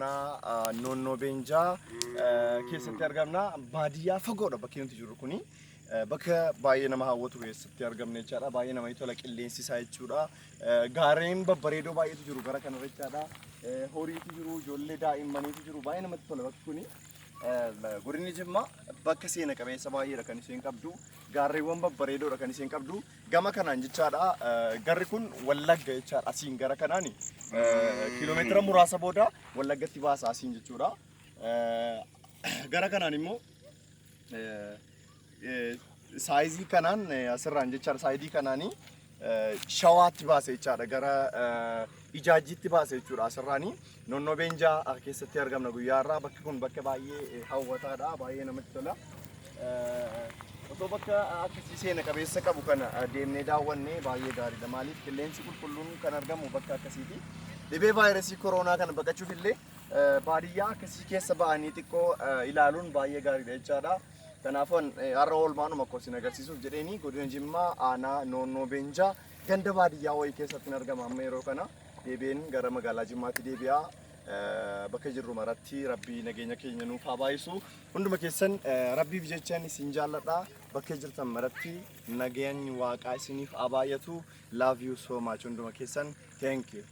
aanaa Noonnoo Beenjaa keessatti argamna. Baadiyyaa fagoodha bakki nuti jirru kuni. Bakka baay'ee nama hawwatu keessatti argamne jechaadha. Baay'ee namatti tola qilleensi isaa jechuudha. Gaarreen babbareedoo baay'eetu jiru gara kanarra jechaadha. Horiitu jiru, ijoollee daa'immaniitu jiru. Baay'ee namatti tola bakki kuni. Godinni Jimmaa bakka seena qabeessa baay'eedha kan isheen qabdu. Gaarreewwan babbareedoodha kan isheen qabdu. Gama kanaan jechaadha. Garri kun Wallagga jechaadha. Asiin gara kanaan kiiloomeetira muraasa booda Wallaggatti baasa asiin jechuudha. Gara kanaan immoo saayizii kanaan asirraan jechaadha. Saayidii kanaanii Shawaatti baase jechaadha. Gara Ijaajjiitti baase jechuudha. Asirraanii Noonnoo Beenjaa keessatti argamna guyyaa irraa. Bakki kun bakka baay'ee hawwataadha. Baay'ee namatti tola. Otoo bakka akkasii seena qabeessa qabu kana deemnee daawwannee baay'ee gaariidha. Maaliif qilleensi qulqulluun kan argamu bakka akkasiiti. Dhibee vaayirasii koronaa kana baqachuuf illee baadiyyaa akkasii keessa ba'anii xiqqoo ilaaluun baay'ee gaariidha jechaadha. Kanaafuu har'a oolmaanuma akkoo isin agarsiisuuf jedheeni godina Jimmaa aanaa Noonnoo Beenjaa ganda baadiyyaa wayii keessatti argama amma yeroo kana. Deebiin gara magaalaa Jimmaatti deebi'aa. Bakka jirru maratti Rabbii nageenya keenya nuuf haa baay'isu. Hunduma keessan Rabbiif jechaan isin jaalladha. Bakka jirtan maratti nageenyi Waaqaa isiniif haa baay'atu. Love you so much hunduma keessan. Thank you.